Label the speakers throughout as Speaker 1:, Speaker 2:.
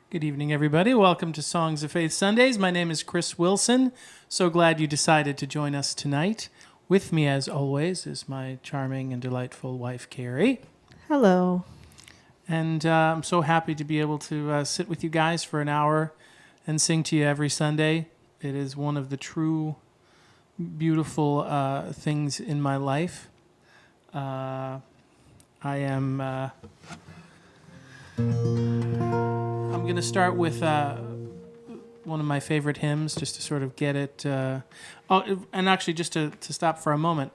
Speaker 1: Good evening, everybody. Welcome to Songs of Faith Sundays. My name is Chris Wilson. So glad you decided to join us tonight. With me, as always, is my charming and delightful wife, Carrie.
Speaker 2: Hello.
Speaker 1: And I'm so happy to be able to sit with you guys for an hour and sing to you every Sunday. It is one of the true, beautiful things in my life. I'm going to start with one of my favorite hymns, just to sort of get it. And actually, just to stop for a moment,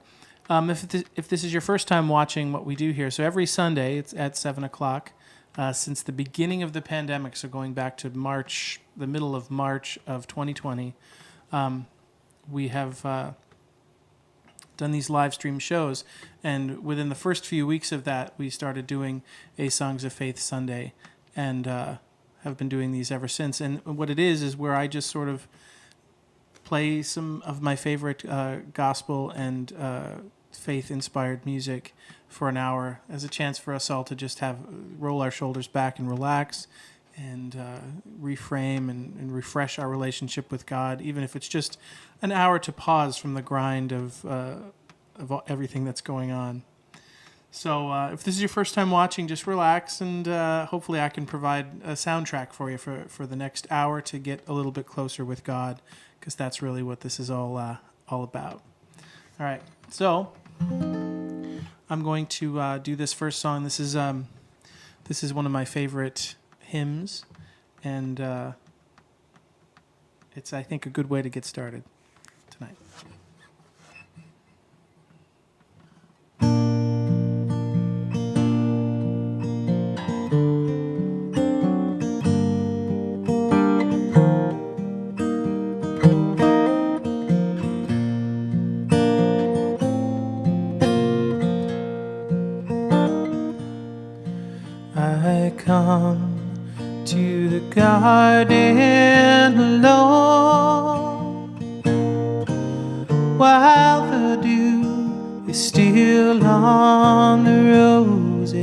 Speaker 1: if this is your first time watching what we do here, so every Sunday it's at 7 o'clock. Since the beginning of the pandemic, so going back to March, the middle of March of 2020, we have done these live stream shows, and within the first few weeks of that, we started doing a Songs of Faith Sunday, and have been doing these ever since. And what it is where I just sort of play some of my favorite gospel and faith-inspired music for an hour as a chance for us all to just roll our shoulders back and relax and reframe and refresh our relationship with God, even if it's just an hour to pause from the grind of everything that's going on. So if this is your first time watching, just relax, and hopefully I can provide a soundtrack for you for the next hour to get a little bit closer with God, because that's really what this is all about. All right, so I'm going to do this first song. This is one of my favorite hymns, and it's, I think, a good way to get started tonight. I come to the garden alone, while the dew is still on the roses,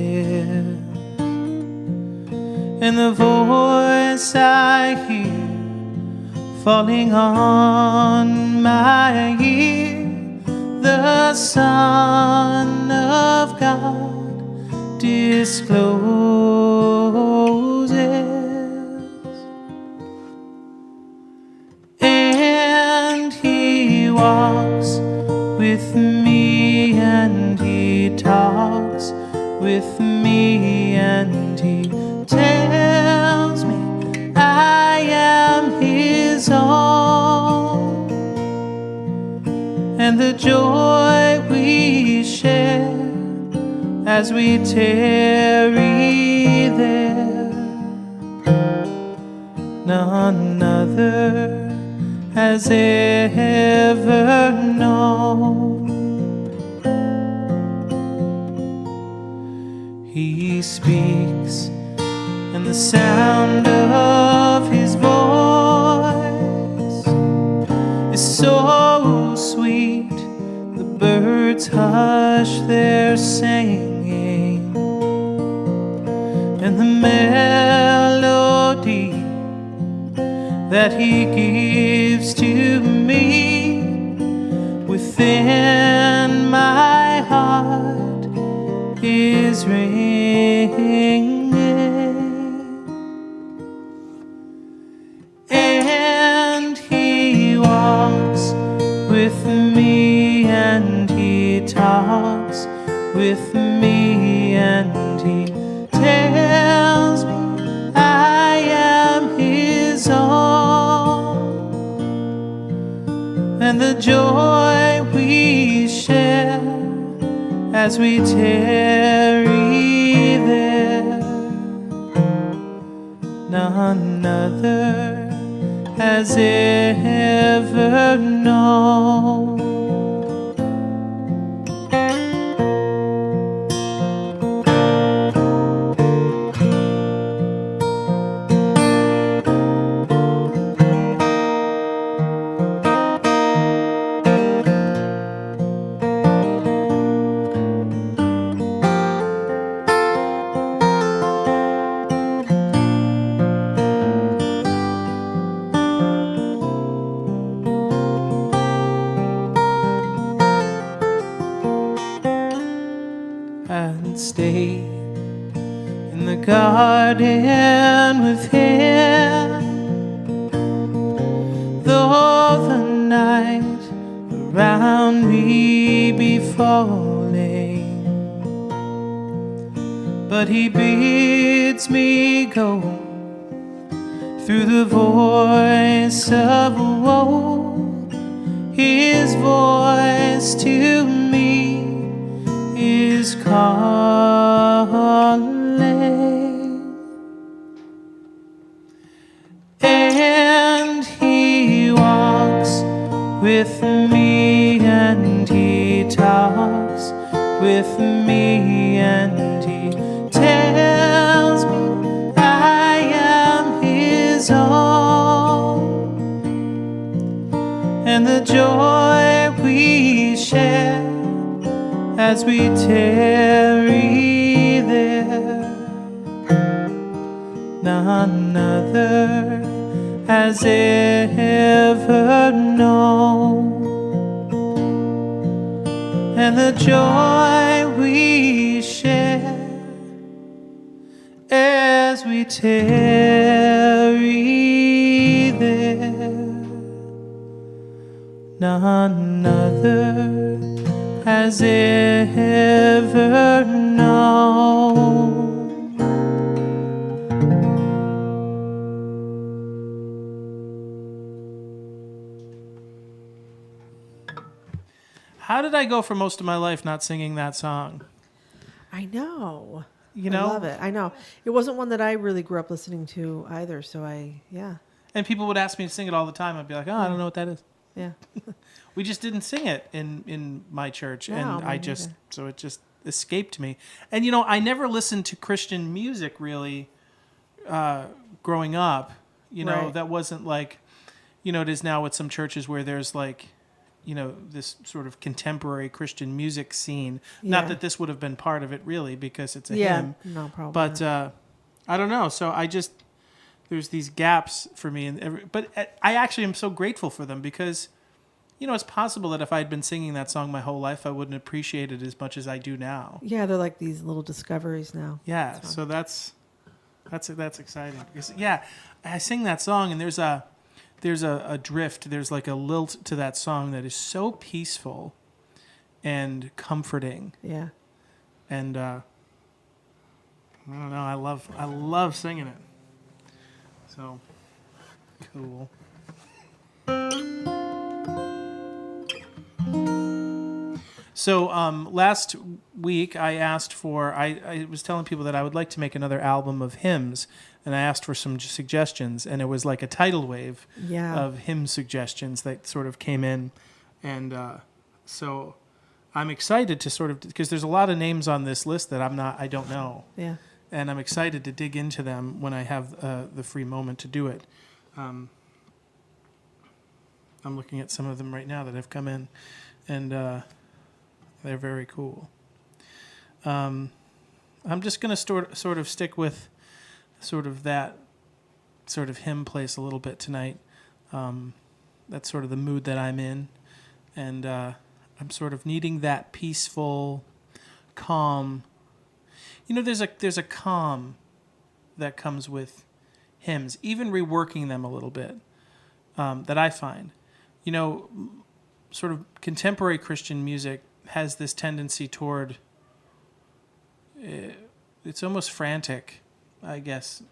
Speaker 1: and the voice I hear falling on my ear, the Son of God discloses, and he walks with me, and he talks with me, and he tells me I am his own, and the joy we share as we tarry there, none other has ever known. He speaks, and the sound of his voice is so sweet, the birds hush their singing, and the melody that he gives to me within my heart is ringing, and he walks with me, and he talks with me, and he tells me I am his own, and the joy we share as we tarry there, none other has ever known. garden with him. Though the night around me be falling, but he bids me go through the voice of woe. His voice to me is calling, and he walks with me, and he talks with me, and he tells me I am his own, and the joy we share as we tarry there, none other has ever known, and the joy we share as we tarry there, none other has ever known. How did I go for most of my life not singing that song?
Speaker 2: I know.
Speaker 1: You know?
Speaker 2: I love it. I know. It wasn't one that I really grew up listening to either, so yeah.
Speaker 1: And people would ask me to sing it all the time. I'd be like, oh, I don't know what that is.
Speaker 2: Yeah.
Speaker 1: We just didn't sing it in my church, and I just, so it just escaped me. And, you know, I never listened to Christian music really growing up. You know,
Speaker 2: Right.
Speaker 1: that wasn't like, you know, it is now with some churches where there's like, you know, this sort of contemporary Christian music scene. Not
Speaker 2: Yeah.
Speaker 1: that this would have been part of it really, because it's a
Speaker 2: Yeah.
Speaker 1: hymn.
Speaker 2: No problem.
Speaker 1: But I don't know. So I just, there's these gaps for me. But I actually am so grateful for them because, you know, it's possible that if I had been singing that song my whole life, I wouldn't appreciate it as much as I do now.
Speaker 2: yeah, they're like these little discoveries now.
Speaker 1: Yeah. So that's exciting. Because, yeah, I sing that song and there's a drift. There's like a lilt to that song that is so peaceful and comforting.
Speaker 2: Yeah.
Speaker 1: And I don't know. I love singing it. So cool. So last week I asked for, I was telling people that I would like to make another album of hymns, and I asked for some suggestions, and it was like a tidal wave of hymn suggestions that sort of came in, and so I'm excited to sort of, because there's a lot of names on this list that I don't know.
Speaker 2: Yeah.
Speaker 1: And I'm excited to dig into them when I have the free moment to do it. I'm looking at some of them right now that have come in, and they're very cool. I'm just going to sort of stick with sort of that sort of hymn place a little bit tonight. That's sort of the mood that I'm in, and I'm sort of needing that peaceful, calm. You know, there's a calm that comes with hymns, even reworking them a little bit, that I find. You know, sort of contemporary Christian music has this tendency toward, it's almost frantic, I guess.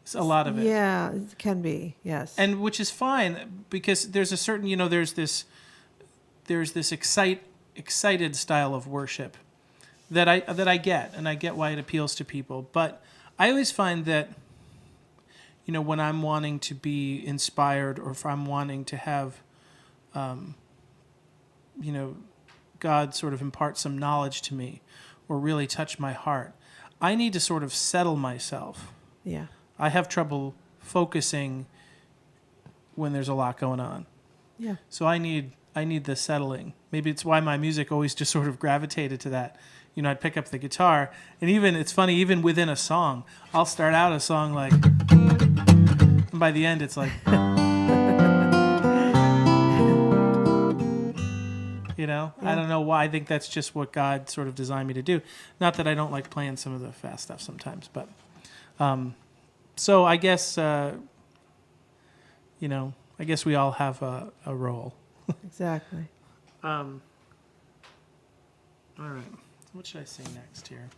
Speaker 1: It's a lot of it.
Speaker 2: Yeah, it can be, yes.
Speaker 1: And which is fine, because there's a certain, you know, there's this excited style of worship that I get, and I get why it appeals to people. But I always find that, you know, when I'm wanting to be inspired, or if I'm wanting to have, you know, God sort of impart some knowledge to me, or really touch my heart, I need to sort of settle myself.
Speaker 2: Yeah.
Speaker 1: I have trouble focusing when there's a lot going on.
Speaker 2: Yeah.
Speaker 1: So I need the settling. Maybe it's why my music always just sort of gravitated to that. You know, I'd pick up the guitar, and it's funny, even within a song, I'll start out a song like, and by the end it's like, you know, yeah. I don't know why. I think that's just what God sort of designed me to do. Not that I don't like playing some of the fast stuff sometimes, but So I guess I guess we all have a role.
Speaker 2: Exactly.
Speaker 1: All right. What should I sing next here?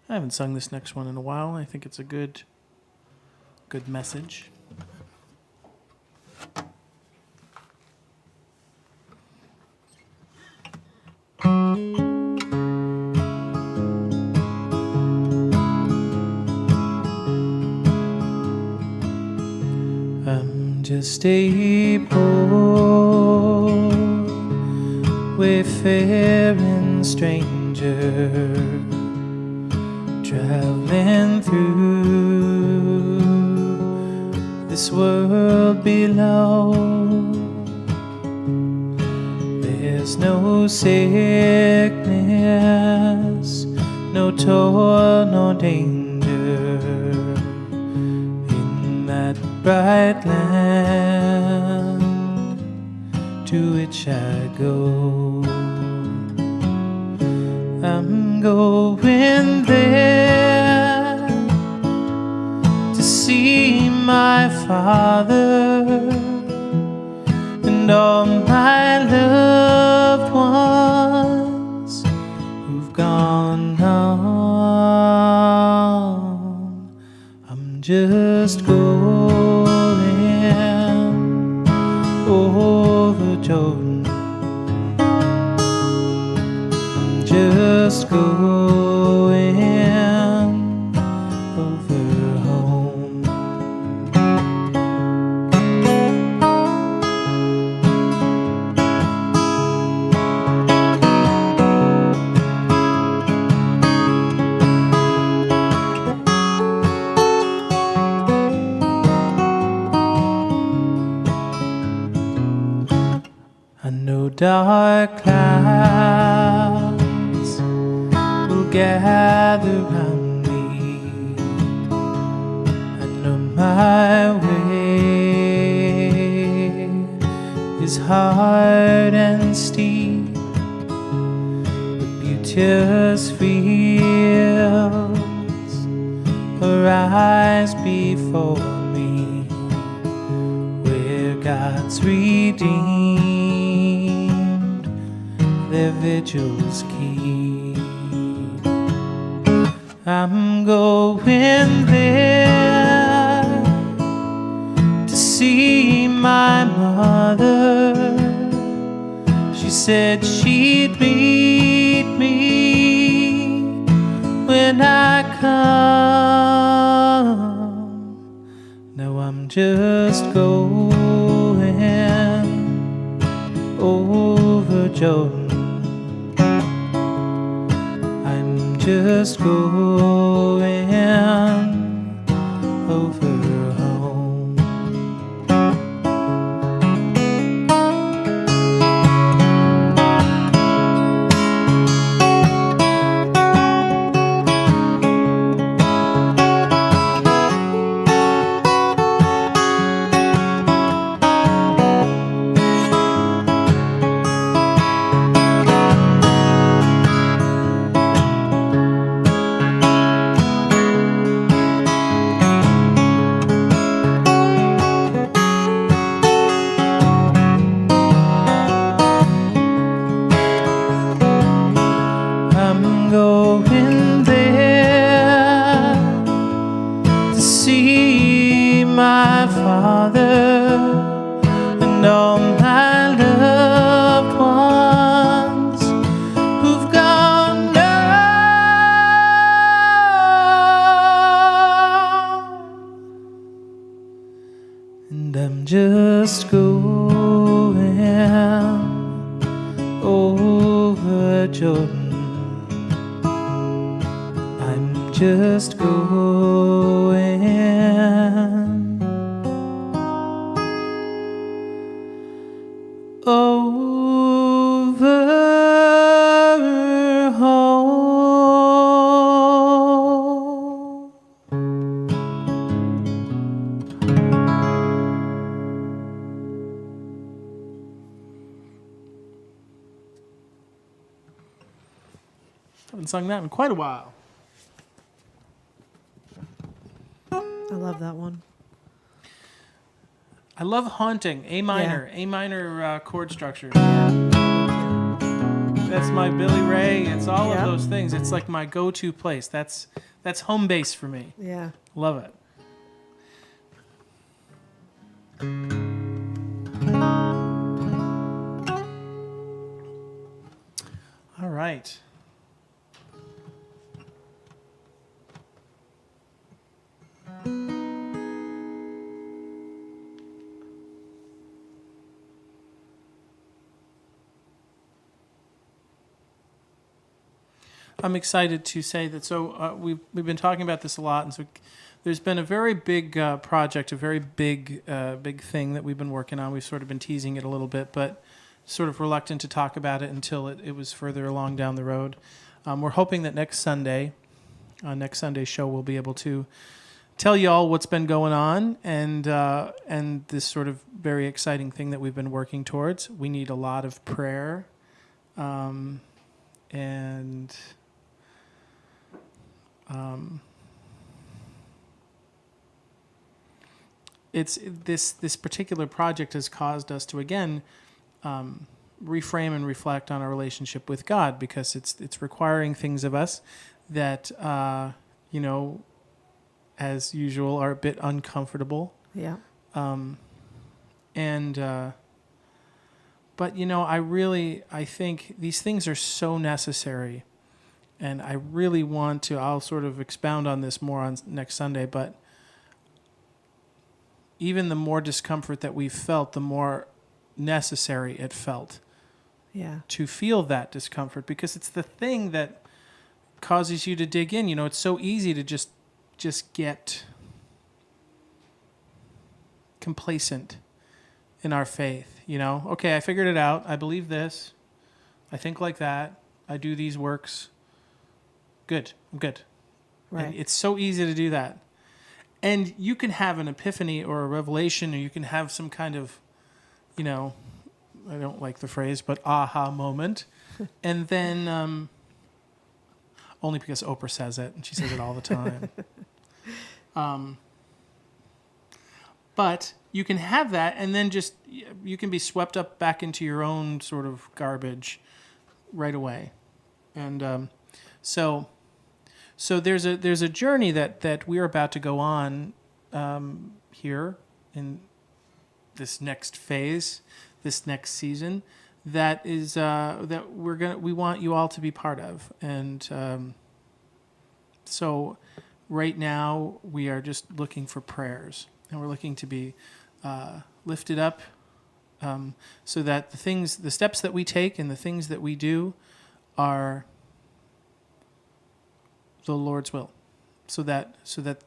Speaker 1: I haven't sung this next one in a while. I think it's a good message. I'm just a poor wayfaring stranger, traveling through this world below. There's no sickness, no toil, no danger in that bright land to which I go. I'm going there to see my Father and all my loved ones who've gone on. I'm just going over Jordan. I'm just going over home. I know dark clouds will gather round me. I know my way is hard and steep, but beauteous fields arise before me, where God's redeemed their vigils keep. I'm going there to see my mother. She said she'd meet me when I come. Now I'm just going over Jordan. I'm just going over home. I'm going there to see my Father and all my loved ones who've gone down. And I'm just going over Jordan. I'm just going over home. Haven't sung that in quite a while.
Speaker 2: I love that one.
Speaker 1: I love Haunting, A minor chord structure. That's my Billy Ray. It's all of those things. It's like my go-to place. That's home base for me.
Speaker 2: Yeah.
Speaker 1: Love it. All right. I'm excited to say that. So we've been talking about this a lot, and so there's been a very big project, a very big thing that we've been working on. We've sort of been teasing it a little bit, but sort of reluctant to talk about it until it was further along down the road. We're hoping that next Sunday's show, we'll be able to tell you all what's been going on and this sort of very exciting thing that we've been working towards. We need a lot of prayer, it's this particular project has caused us to again reframe and reflect on our relationship with God, because it's requiring things of us that as usual are a bit uncomfortable.
Speaker 2: Yeah.
Speaker 1: But I think these things are so necessary, and I really want to. I'll sort of expound on this more on next Sunday, but even the more discomfort that we've felt, the more necessary it felt to feel that discomfort, because it's the thing that causes you to dig in. It's so easy to just get complacent in our faith. Okay, I figured it out. I believe this. I think like that. I do these works. Good. I'm good.
Speaker 2: Right.
Speaker 1: And it's so easy to do that. And you can have an epiphany or a revelation, or you can have some kind of, I don't like the phrase, but aha moment. And then, only because Oprah says it, and she says it all the time. But you can have that, and then you can be swept up back into your own sort of garbage right away. And so there's a journey that we're about to go on here in this next phase, this next season, that is that we want you all to be part of. And so right now we are just looking for prayers, and we're looking to be lifted up, so that the steps that we take and the things that we do are the Lord's will, so that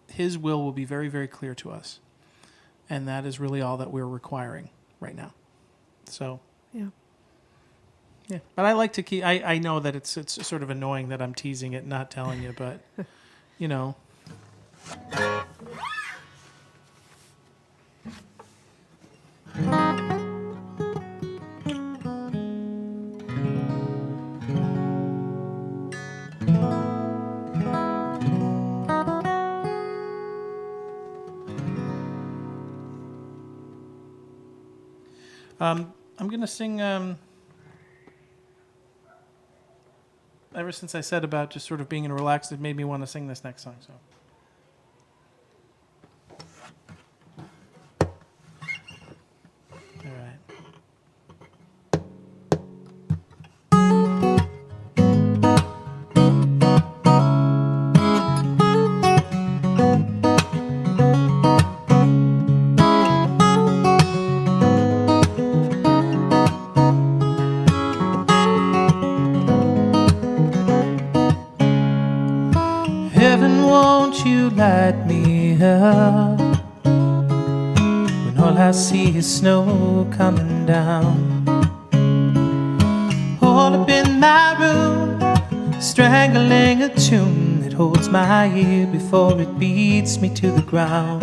Speaker 1: His will be very, very clear to us, and that is really all that we're requiring right now. So yeah. But I like to keep. I know that it's sort of annoying that I'm teasing it, not telling you, but I'm going to sing, ever since I said about just sort of being in relaxed, it made me want to sing this next song. So. All right. Heaven, won't you light me up when all I see is snow coming down? All up in my room, strangling a tune that holds my ear before it beats me to the ground.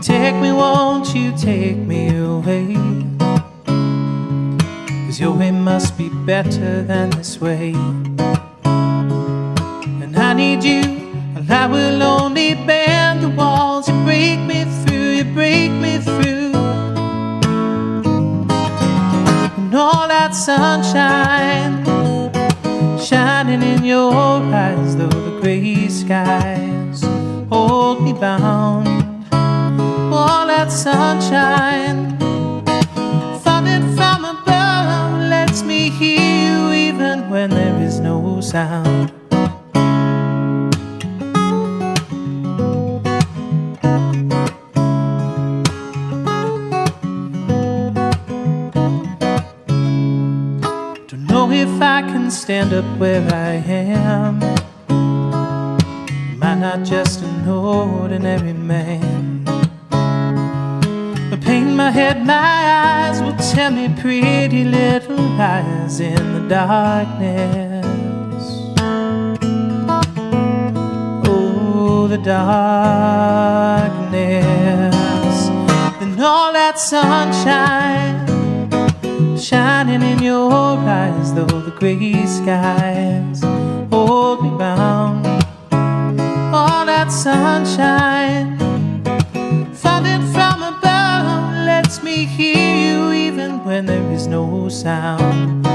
Speaker 1: Take me, won't you take me away 'cause your way must be better than this way. And I need you, and I will only bend the walls. You break me through, you break me through. And all that sunshine shining in your eyes, though the gray skies hold me bound. All that sunshine falling from above lets me hear you even when there is no sound. Don't know if I can stand up where I am. Am I not just an ordinary man? But pain my head, my eyes will tell me pretty little lies in the darkness. Oh, the darkness. And all that sunshine shining in your eyes, though the gray skies hold me bound. All that sunshine falling from above lets me hear you even when there is no sound.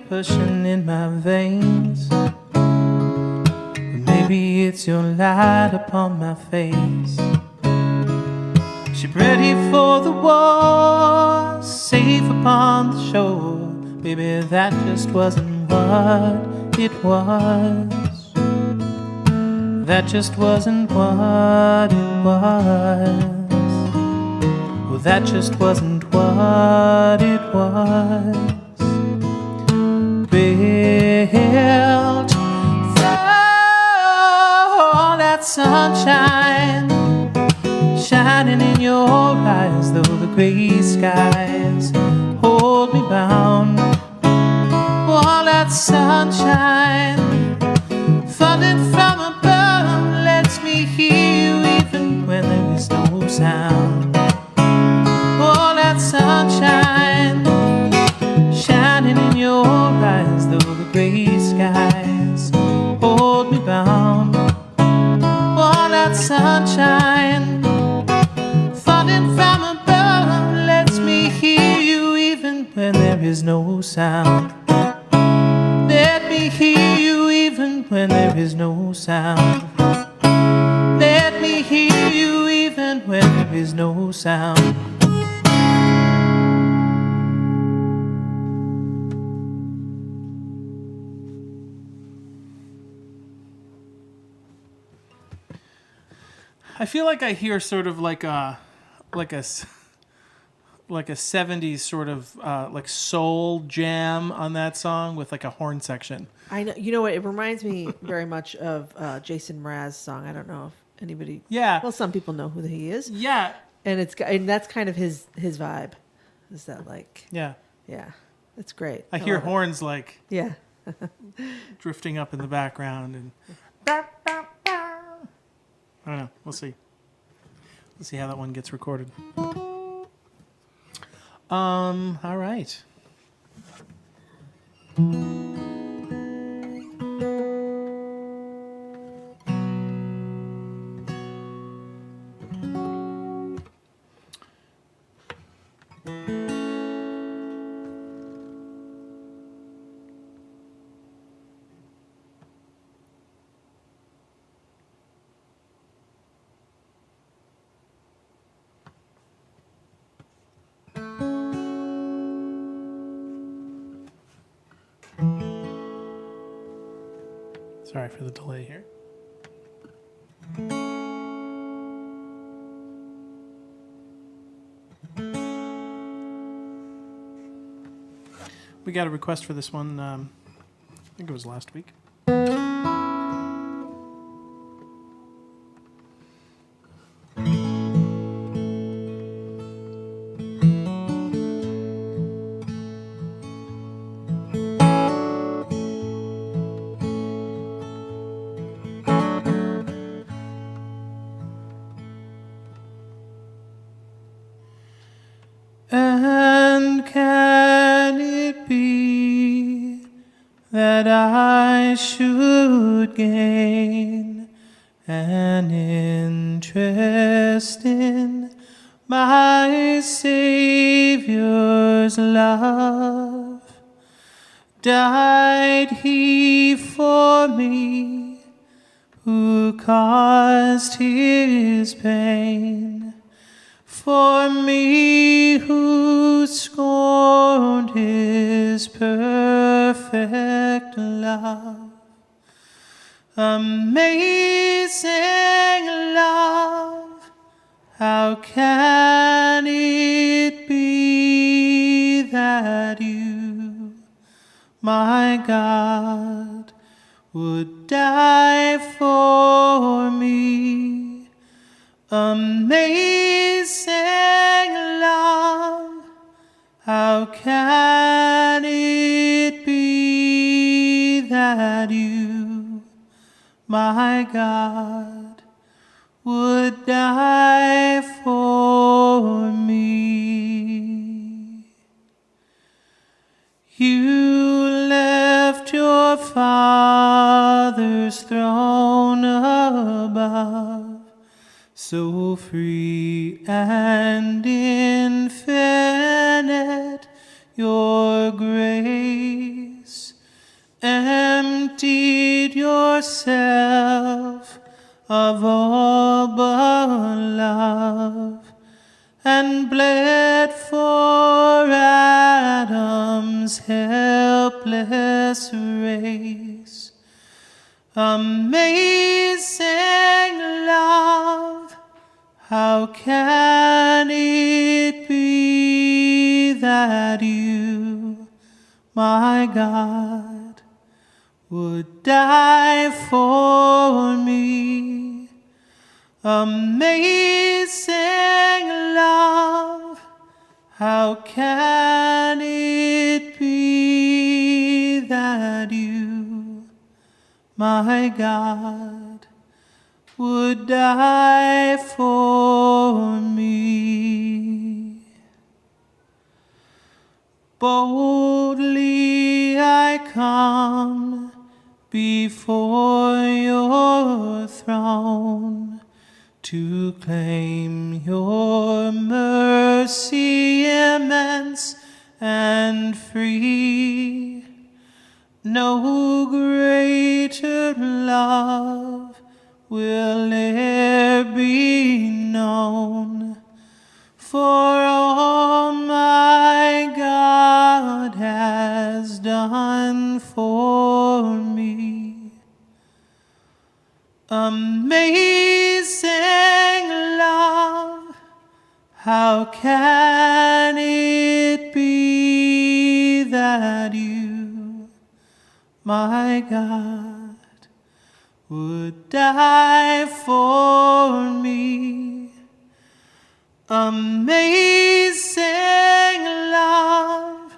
Speaker 1: Pushing in my veins, but maybe it's your light upon my face. Ship ready for the war, safe upon the shore. Baby, that just wasn't what it was. That just wasn't what it was. Well, that just wasn't what it was. Built for all that sunshine shining in your eyes, though the gray skies hold me bound. All that sunshine falling from above lets me hear you even when there is no sound. All that sunshine shining in your eyes, though the gray skies hold me bound. All that sunshine falling from above lets me hear you even when there is no sound. Let me hear you even when there is no sound. Let me hear you even when there is no sound. I feel like I hear sort of like a 70s sort of like soul jam on that song with like a horn section.
Speaker 2: I know. You know what? It reminds me very much of Jason Mraz's song. I don't know if anybody.
Speaker 1: Yeah.
Speaker 2: Well, some people know who he is.
Speaker 1: Yeah.
Speaker 2: And that's kind of his vibe. Is that like?
Speaker 1: Yeah.
Speaker 2: Yeah. It's great.
Speaker 1: I hear horns like
Speaker 2: yeah
Speaker 1: drifting up in the background and. I don't know. We'll see. We'll see how that one gets recorded. All right. Sorry for the delay here. We got a request for this one. I think it was last week. And can it be that I should gain an interest in my Savior's love? Died he for me who caused his pain? For me who scorned his perfect love. Amazing love, how can it be that you, my God, would die for me? Amazing love, how can it be that you, my God, would die for me? You left your Father's throne above, so free and infinite your grace, emptied yourself of all but love, and bled for Adam's helpless race. Amazing love, how can it be that you, my God, would die for me? Amazing love, how can it be that you, my God, would die for me? Boldly I come before your throne to claim your mercy immense and free. No greater love will e'er be known, for all my God has done for me. Amazing love, how can it be that you, my God, would die for me? Amazing love,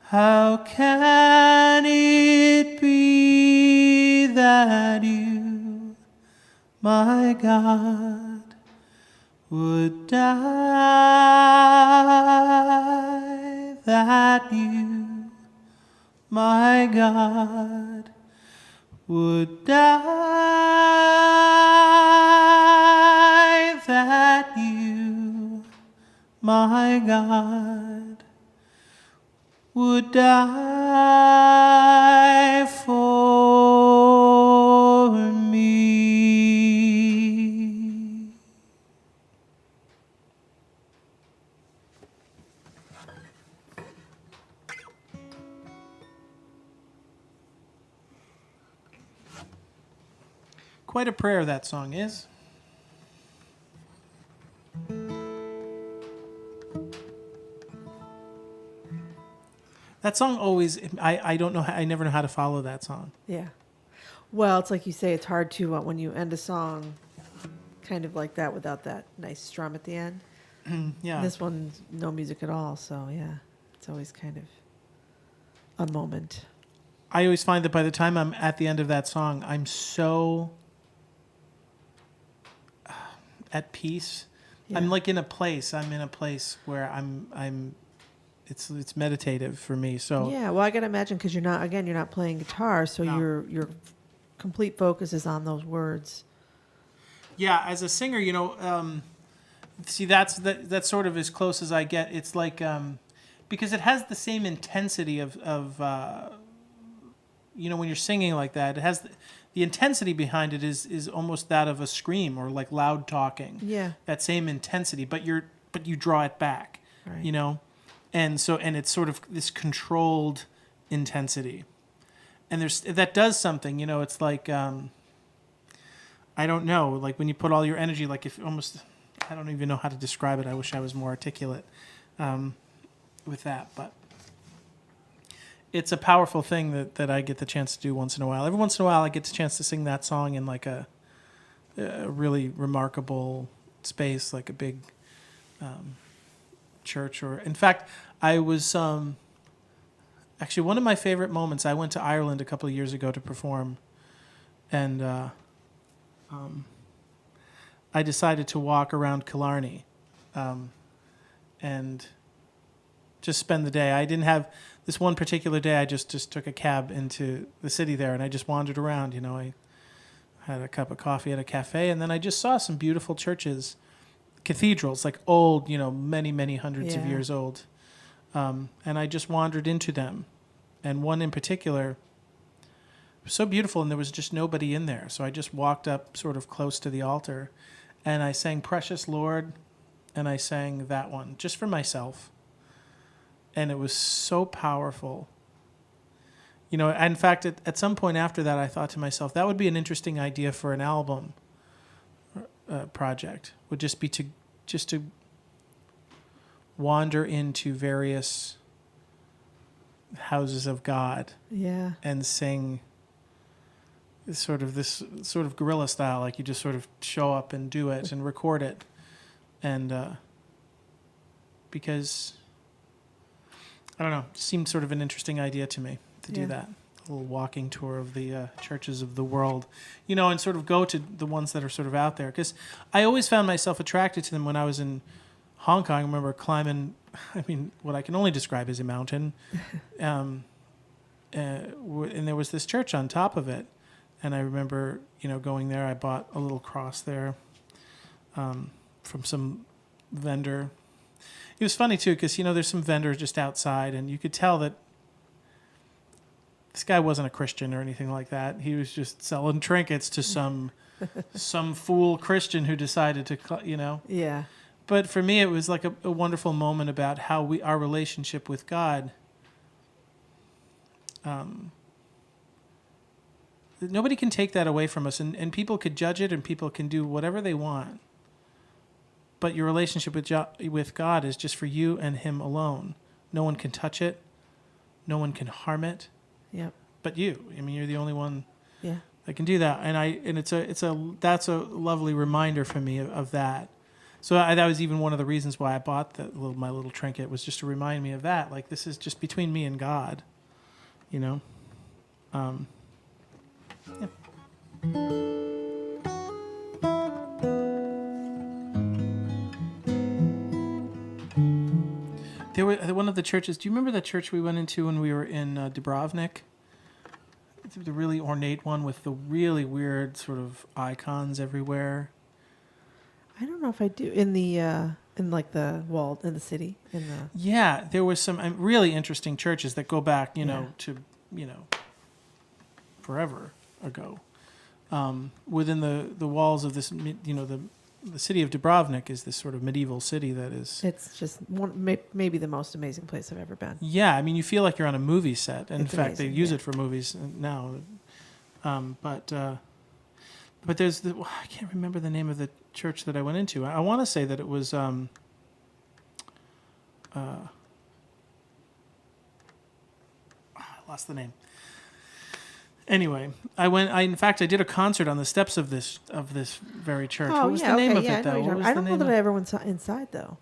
Speaker 1: how can it be that you, my God, would die, that you, my God, would die, that you, my God, would die for me. Quite a prayer that song is. That song always, I don't know, I never know how to follow that song.
Speaker 2: Yeah. Well, it's like you say, it's hard to when you end a song kind of like that without that nice strum at the end.
Speaker 1: Yeah.
Speaker 2: This one's no music at all, so yeah, it's always kind of a moment.
Speaker 1: I always find that by the time I'm at the end of that song, I'm so at peace.
Speaker 2: Yeah.
Speaker 1: I'm like in a place. I'm in a place where I'm. It's meditative for me. So
Speaker 2: Yeah, well, I gotta imagine because you're not playing guitar, so
Speaker 1: No.
Speaker 2: your complete focus is on those words.
Speaker 1: yeah, as a singer, see that's sort of as close as I get. It's like because it has the same intensity of when you're singing like that, it has the intensity behind it is almost that of a scream or like loud talking.
Speaker 2: Yeah.
Speaker 1: That same intensity, but you draw it back.
Speaker 2: Right.
Speaker 1: And it's sort of this controlled intensity, and that does something. It's like I don't know, like when you put all your energy, like if almost, I don't even know how to describe it. I wish I was more articulate with that, but it's a powerful thing that I get the chance to do once in a while. Every once in a while, I get the chance to sing that song in like a really remarkable space, like a big church. Or in fact, I was actually one of my favorite moments. I went to Ireland a couple of years ago to perform, and I decided to walk around Killarney and just spend the day. I didn't have this one particular day. I just took a cab into the city there, and I just wandered around. I had a cup of coffee at a cafe, and then I just saw some beautiful churches, cathedrals, like old, many, many hundreds of years old. And I just wandered into them. And one in particular was so beautiful, and there was just nobody in there. So I just walked up sort of close to the altar, and I sang Precious Lord, and I sang that one just for myself. And it was so powerful. In fact, at some point after that, I thought to myself, that would be an interesting idea for an album project, would just be to wander into various houses of God and sing this sort of guerrilla style, like you just sort of show up and do it and record it. And because, I don't know, it seemed sort of an interesting idea to me to do that. A little walking tour of the churches of the world, and sort of go to the ones that are sort of out there. Because I always found myself attracted to them when I was in Hong Kong. I remember climbing, what I can only describe as a mountain. And there was this church on top of it. And I remember, going there. I bought a little cross there from some vendor. It was funny, too, because, there's some vendors just outside, and you could tell that this guy wasn't a Christian or anything like that. He was just selling trinkets to some fool Christian who decided to,
Speaker 2: Yeah.
Speaker 1: But for me, it was like a wonderful moment about how our relationship with God. Nobody can take that away from us, and people could judge it, and people can do whatever they want. But your relationship with God is just for you and Him alone. No one can touch it. No one can harm it.
Speaker 2: Yep.
Speaker 1: But you. You're the only one
Speaker 2: Yeah.
Speaker 1: that can do that. And that's a lovely reminder for me of that. So that was even one of the reasons why I bought my little trinket, was just to remind me of that. Like, this is just between me and God, Yeah. There were one of the churches. Do you remember that church we went into when we were in Dubrovnik? The really ornate one with the really weird sort of icons everywhere.
Speaker 2: I don't know if I do in the in like the wall in the city in the.
Speaker 1: Yeah, there was some really interesting churches that go back, to forever ago. Within the walls of this, the city of Dubrovnik is this sort of medieval city that is.
Speaker 2: It's just maybe the most amazing place I've ever been.
Speaker 1: Yeah, you feel like you're on a movie set. And in fact,
Speaker 2: amazing,
Speaker 1: they use it for movies now. But but I can't remember the name of the church that I went into. I want to say that it was I lost the name. Anyway, in fact I did a concert on the steps of this very church.
Speaker 2: Oh,
Speaker 1: What was
Speaker 2: yeah,
Speaker 1: the name
Speaker 2: okay,
Speaker 1: of
Speaker 2: yeah,
Speaker 1: it though? What was
Speaker 2: I
Speaker 1: the
Speaker 2: don't know
Speaker 1: name
Speaker 2: that
Speaker 1: of-
Speaker 2: I ever went inside though.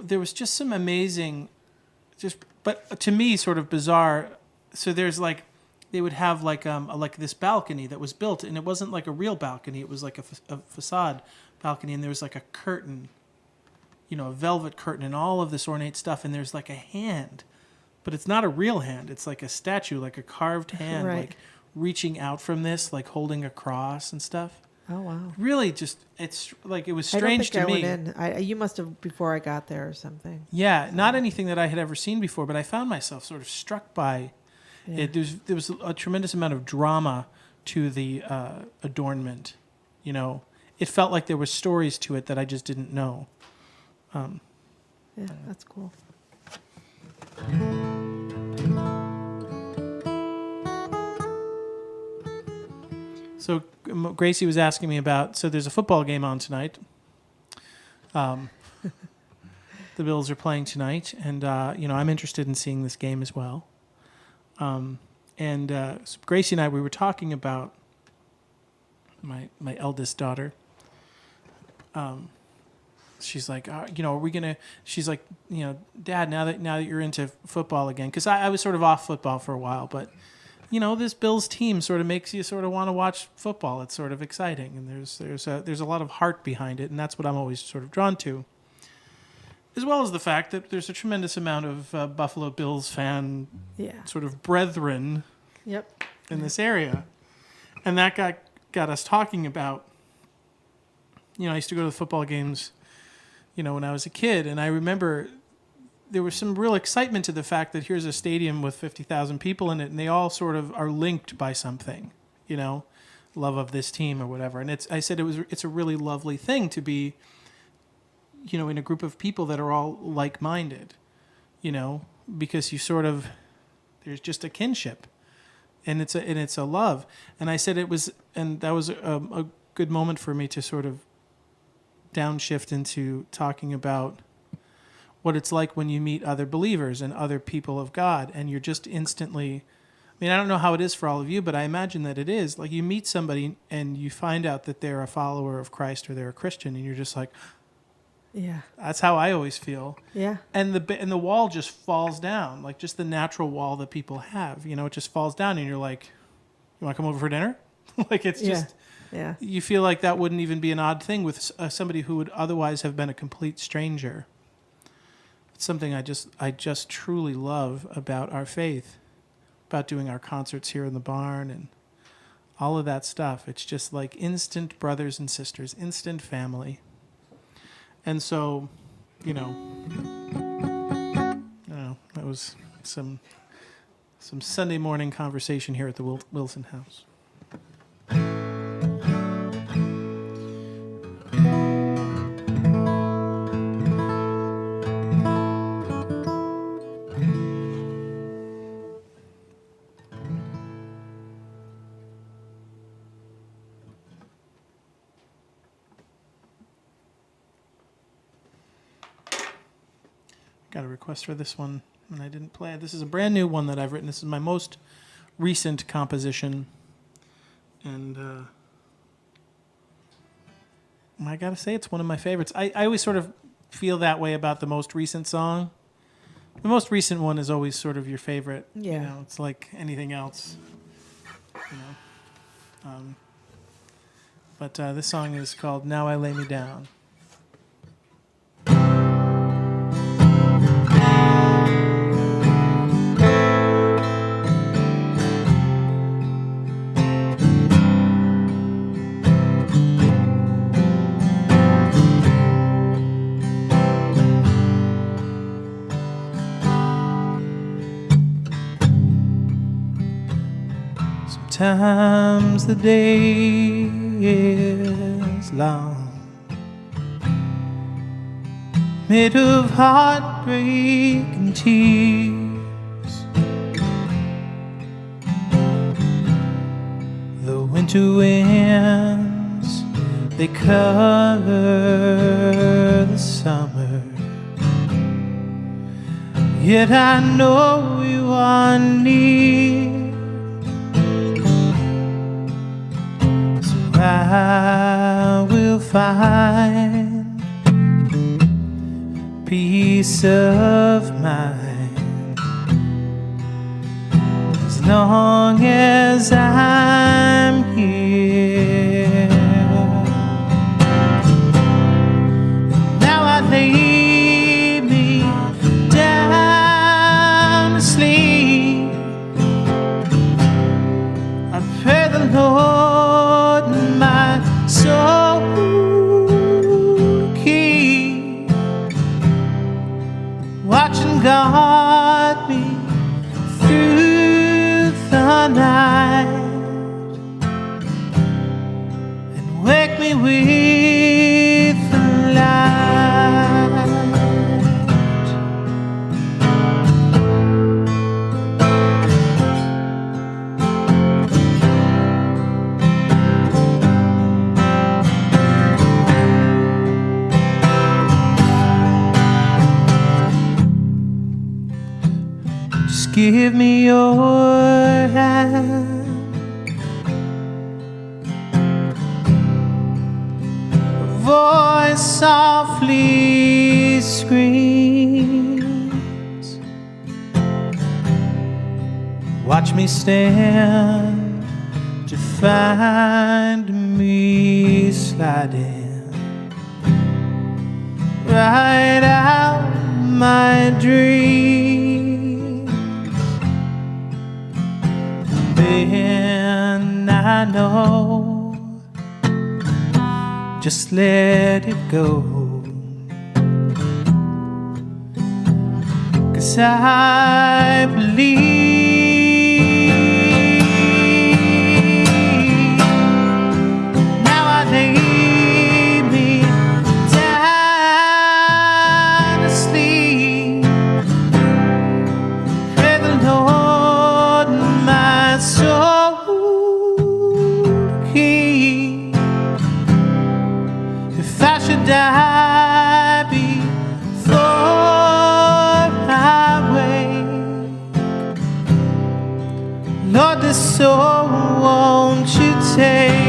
Speaker 1: There was just some amazing, but to me sort of bizarre. So there's like, they would have like this balcony that was built, and it wasn't like a real balcony. It was like a facade balcony, and there was like a curtain, a velvet curtain, and all of this ornate stuff. And there's like a hand, but it's not a real hand. It's like a statue, like a carved hand,
Speaker 2: Right.
Speaker 1: like reaching out from this, like holding a cross and stuff.
Speaker 2: Oh wow.
Speaker 1: Really, it's like it was strange to
Speaker 2: I don't
Speaker 1: me.
Speaker 2: think I went in. You must have before I got there or something.
Speaker 1: Yeah, not anything that I had ever seen before, but I found myself sort of struck by
Speaker 2: Yeah.
Speaker 1: it. There was a tremendous amount of drama to the adornment. It felt like there were stories to it that I just didn't know.
Speaker 2: Yeah, that's cool.
Speaker 1: So Gracie was asking me about. So there's a football game on tonight. The Bills are playing tonight, and I'm interested in seeing this game as well. So Gracie and I, we were talking about my eldest daughter. She's like, are we gonna? She's like, Dad, now that you're into football again, because I was sort of off football for a while, but this Bills team sort of makes you sort of want to watch football. It's sort of exciting, and there's a lot of heart behind it, and that's what I'm always sort of drawn to. As well as the fact that there's a tremendous amount of Buffalo Bills fan sort of brethren
Speaker 2: Yep.
Speaker 1: in this area. And that got us talking about, I used to go to the football games, when I was a kid. And I remember there was some real excitement to the fact that here's a stadium with 50,000 people in it, and they all sort of are linked by something, love of this team or whatever. And it's a really lovely thing to be, in a group of people that are all like-minded, because there's just a kinship, and it's a love. And I said that was a good moment for me to sort of downshift into talking about what it's like when you meet other believers and other people of God, and you're just instantly, I don't know how it is for all of you, but I imagine that it is. Like, you meet somebody and you find out that they're a follower of Christ or they're a Christian, and you're just like,
Speaker 2: Yeah.
Speaker 1: that's how I always feel.
Speaker 2: Yeah.
Speaker 1: And the wall just falls down, like just the natural wall that people have. It just falls down, and you're like, you want to come over for dinner? Like, it's just,
Speaker 2: Yeah.
Speaker 1: you feel like that wouldn't even be an odd thing with somebody who would otherwise have been a complete stranger. It's something I just truly love about our faith, about doing our concerts here in the barn and all of that stuff. It's just like instant brothers and sisters, instant family. And so, I don't know, that was some Sunday morning conversation here at the Wilson House. Got a request for this one, and I didn't play it. This is a brand new one that I've written. This is my most recent composition, and I gotta say it's one of my favorites. I always sort of feel that way about the most recent song. The most recent one is always sort of your favorite.
Speaker 2: Yeah.
Speaker 1: It's like anything else. But this song is called "Now I Lay Me Down." Sometimes the day is long, made of heartbreak and tears. The winter wind they cover the summer. Yet I know you are near, so I will find peace of mind as long as I'm here. Now I lay me down to sleep. I pray the Lord my soul to keep, watch and guard me through the night, and wake me with the light. Just give me your hand, a voice softly screams, watch me stand to find me sliding right out my dreams. Then I know, just let it go, 'cause I believe. Now I lay me down to sleep. Pray the Lord my soul keep. If I should die before I wake, Lord, this soul won't you take?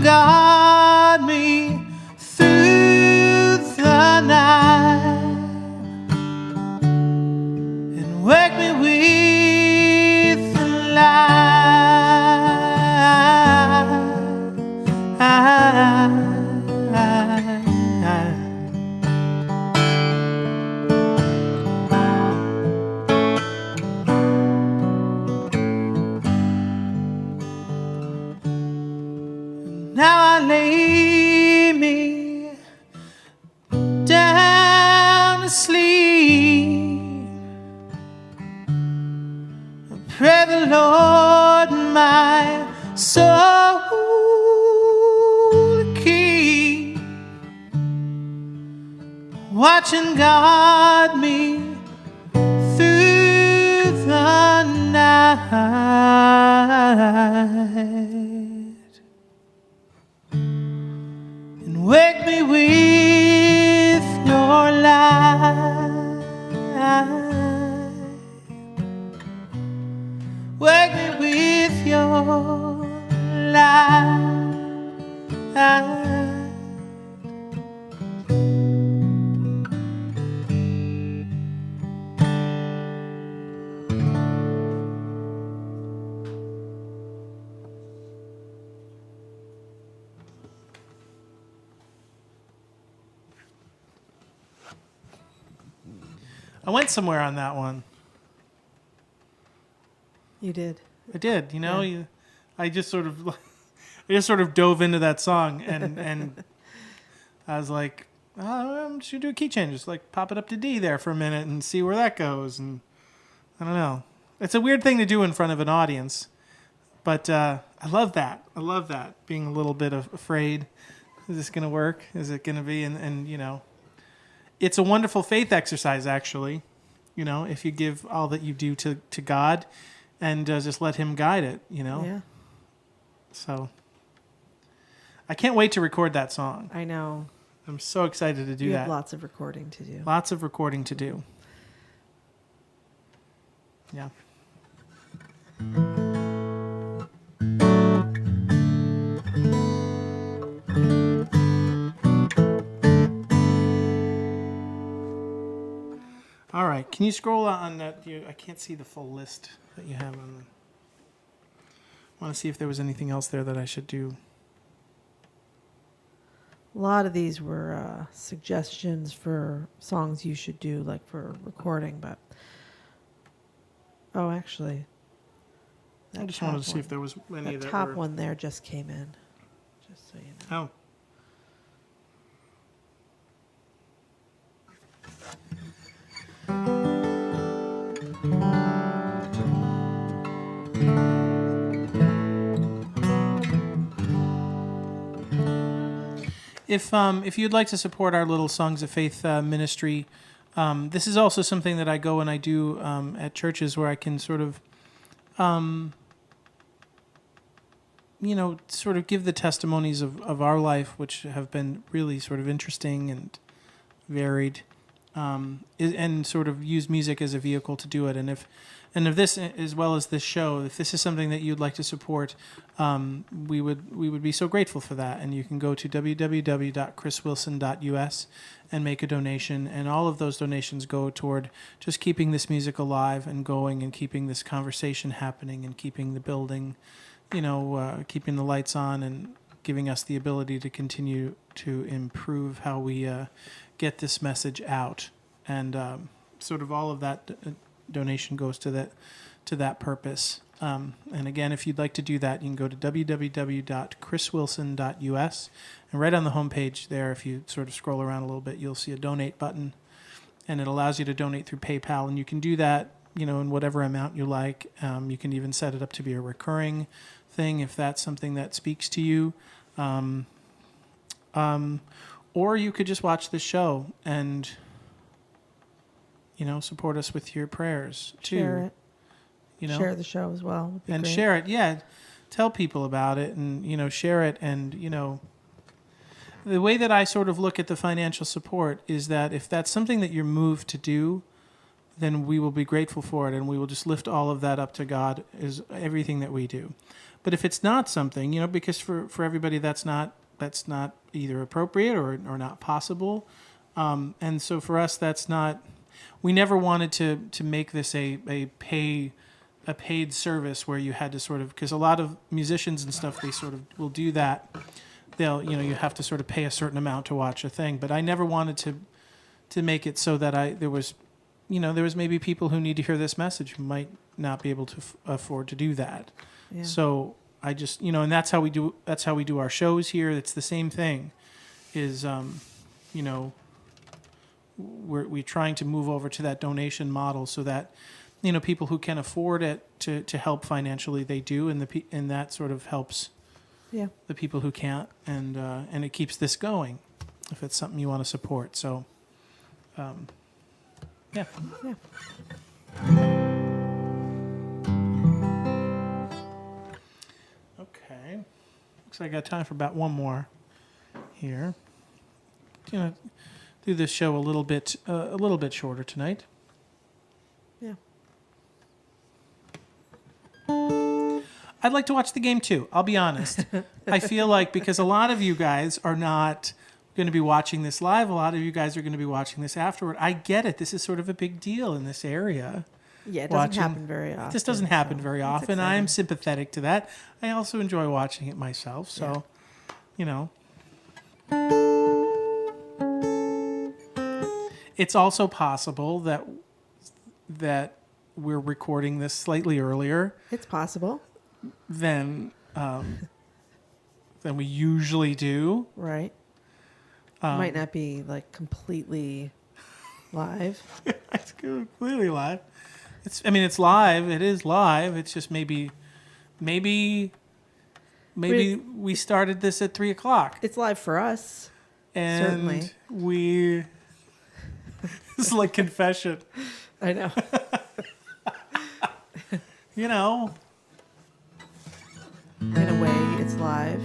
Speaker 1: Guard me through the night, and wake me with the Now I lay me down to sleep. I pray the Lord my soul to keep, watch and guard me through the night, and wake me with your light. Wake me with your light. I went somewhere on that one.
Speaker 2: You did.
Speaker 1: I did,
Speaker 2: Yeah.
Speaker 1: I just sort of, I just sort of dove into that song, and I was like, oh, I'm just gonna do a key change, just like pop it up to D there for a minute and see where that goes. And I don't know, it's a weird thing to do in front of an audience, but I love that. I love that, being a little bit afraid. Is this gonna work? Is it gonna be? And it's a wonderful faith exercise, actually. If you give all that you do to God, and just let Him guide it.
Speaker 2: Yeah.
Speaker 1: So I can't wait to record that song.
Speaker 2: I know.
Speaker 1: I'm so excited to do
Speaker 2: You
Speaker 1: that.
Speaker 2: have lots of recording to do.
Speaker 1: Lots of recording to do. Yeah. All right. Can you scroll on that? I can't see the full list that you have on the. I want to see if there was anything else there that I should do.
Speaker 2: A lot of these were suggestions for songs you should do, like for recording, but... Oh, actually...
Speaker 1: I just wanted to see if there was any
Speaker 2: that
Speaker 1: that
Speaker 2: top
Speaker 1: were...
Speaker 2: one there just came in, just so you know.
Speaker 1: Oh. If you'd like to support our little Songs of Faith ministry, this is also something that I go and I do at churches where I can sort of, sort of give the testimonies of our life, which have been really sort of interesting and varied, and sort of use music as a vehicle to do it. And if this, as well as this show, if this is something that you'd like to support, we would be so grateful for that. And you can go to www.chriswilson.us and make a donation. And all of those donations go toward just keeping this music alive and going, and keeping this conversation happening, and keeping the building, keeping the lights on, and giving us the ability to continue to improve how we get this message out. And sort of all of that donation goes to that purpose. And again, if you'd like to do that, you can go to www.chriswilson.us, and right on the homepage there, if you sort of scroll around a little bit, you'll see a donate button, and it allows you to donate through PayPal, and you can do that, in whatever amount you like. You can even set it up to be a recurring thing if that's something that speaks to you. Or you could just watch the show and support us with your prayers too.
Speaker 2: Share it. Share the show as well. Would be
Speaker 1: and
Speaker 2: great.
Speaker 1: share it. Yeah, tell people about it, and share it. And the way that I sort of look at the financial support is that if that's something that you're moved to do, then we will be grateful for it, and we will just lift all of that up to God, is everything that we do. But if it's not something, because for everybody that's not either appropriate or not possible, and so for us that's not. We never wanted to make this a paid service where you had to sort of, because a lot of musicians and stuff, they sort of will do that. They'll you have to sort of pay a certain amount to watch a thing. But I never wanted to make it so that there was maybe people who need to hear this message who might not be able to afford to do that.
Speaker 2: Yeah.
Speaker 1: So I just and that's how we do our shows here. It's the same thing. Is we're trying to move over to that donation model so that people who can afford it to help financially, they do, and that sort of helps the people who can't, and it keeps this going if it's something you want to support. So yeah. Okay, looks like I got time for about one more here. Do this show a little bit shorter tonight.
Speaker 2: Yeah.
Speaker 1: I'd like to watch the game too. I'll be honest. I feel like because a lot of you guys are not going to be watching this live, a lot of you guys are going to be watching this afterward. I get it. This is sort of a big deal in this area.
Speaker 2: Yeah, it doesn't happen very often.
Speaker 1: This doesn't happen
Speaker 2: so
Speaker 1: very
Speaker 2: it's
Speaker 1: often.
Speaker 2: exciting.
Speaker 1: I'm sympathetic to that. I also enjoy watching it myself. So, It's also possible that that we're recording this slightly earlier
Speaker 2: It's possible.
Speaker 1: than we usually do.
Speaker 2: Right. Might not be like completely live.
Speaker 1: It's completely live. It's live. It is live. It's just maybe we started this at 3:00.
Speaker 2: It's live for us.
Speaker 1: And
Speaker 2: Certainly.
Speaker 1: we it's like confession.
Speaker 2: I know.
Speaker 1: You know,
Speaker 2: In a way, it's live,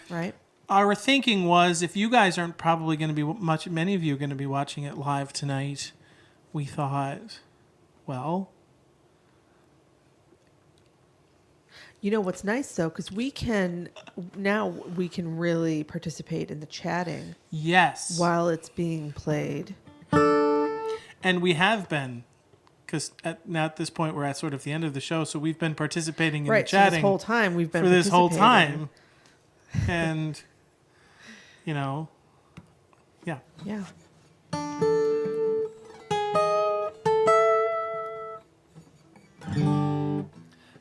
Speaker 2: right?
Speaker 1: our thinking was if you guys aren't probably going to be many of you are going to be watching it live tonight, we thought, well,
Speaker 2: You know what's nice though, because we can really participate in the chatting
Speaker 1: yes.
Speaker 2: while it's being played.
Speaker 1: And we have been, because now at this point we're at sort of the end of the show, so we've been participating in
Speaker 2: Right.
Speaker 1: the
Speaker 2: So
Speaker 1: chatting
Speaker 2: this whole time we've been
Speaker 1: for this whole
Speaker 2: participating.
Speaker 1: time. And, yeah.
Speaker 2: Yeah.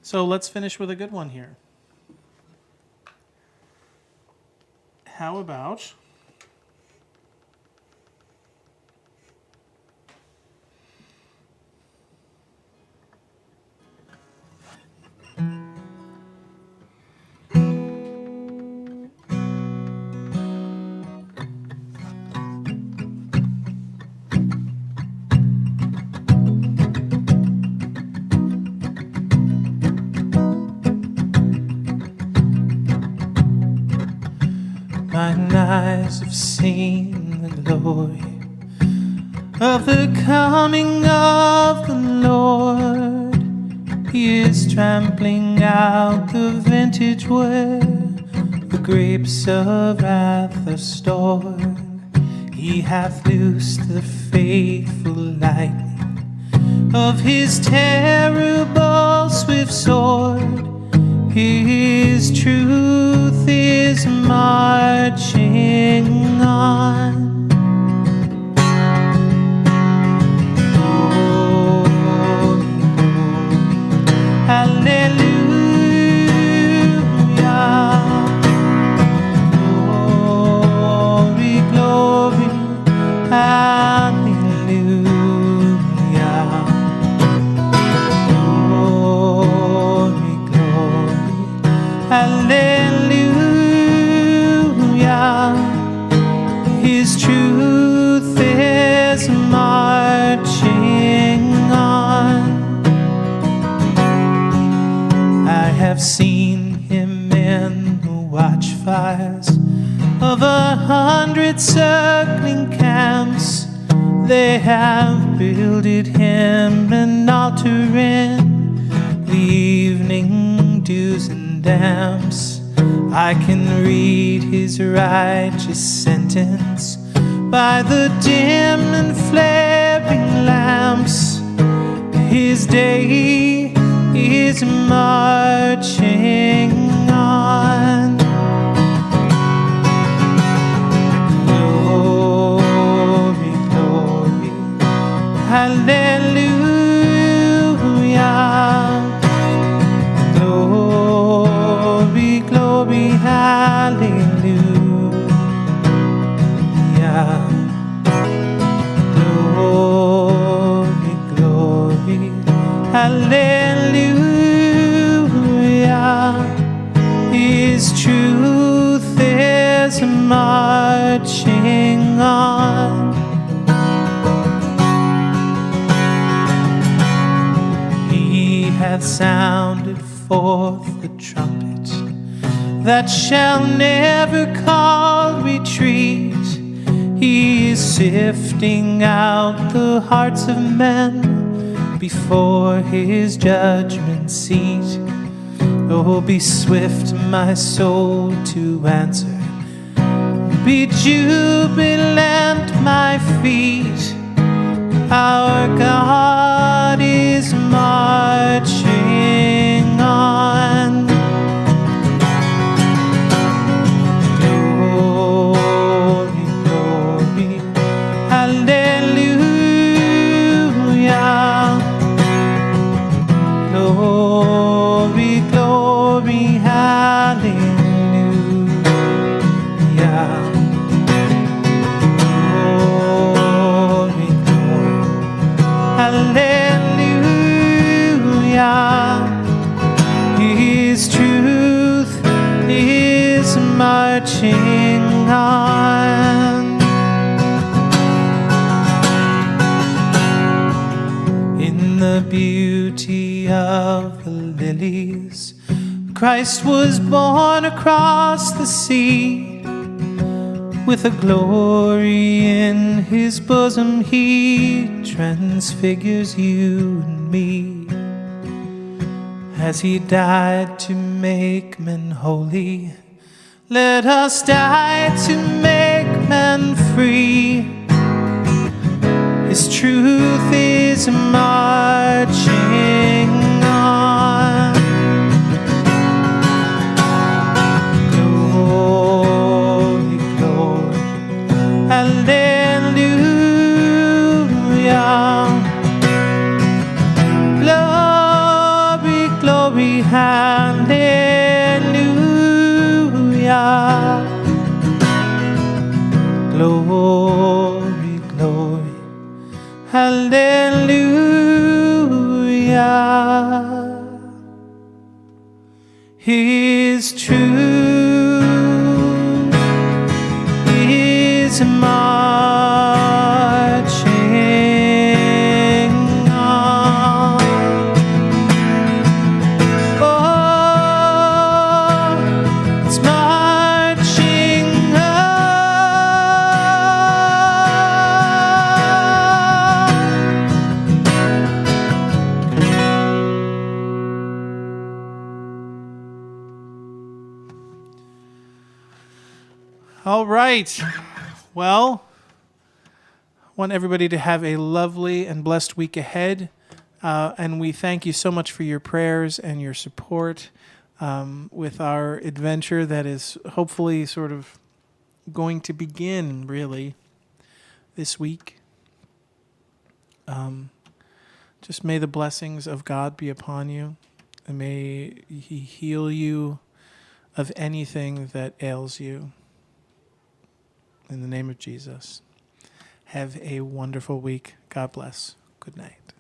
Speaker 1: So let's finish with a good one here. How about... Mine eyes have seen the glory of the coming of the Lord. He is trampling out the vintage where the grapes of wrath are stored. He hath loosed the faithful lightning of his terrible swift sword. His truth is marching on. Oh, hallelujah. Glory, glory, hallelujah. Glory, glory, hallelujah. His truth is marching on. I have seen him in the watchfires of 100 circling camps. They have builded him an altar in the evening dews and damps. I can read his righteous sentence by the dim and flaring lamps. His day is marching on. Glory, glory, hallelujah. Glory, glory, hallelujah. Glory, glory, hallelujah. His truth is marching on. He hath sounded forth the trumpet that shall never call retreat. He is sifting out the hearts of men before his judgment seat. Oh, be swift, my soul, to answer. Be jubilant, my feet. Our God is marching on. Glory, glory, hallelujah. Glory, glory, hallelujah. His truth is marching on. In the beauty of the lilies, Christ was born across the sea. With a glory in his bosom, he transfigures you and me. As he died to make men holy, let us die to make men free. His truth is marching on. Glory, glory, hallelujah. Glory, glory, hallelujah. Glory, glory, hallelujah. His truth is marching on. Oh, it's marching on. All right. Well, I want everybody to have a lovely and blessed week ahead. And we thank you so much for your prayers and your support with our adventure that is hopefully sort of going to begin, really, this week. Just may the blessings of God be upon you, and may he heal you of anything that ails you. In the name of Jesus. Have a wonderful week. God bless. Good night.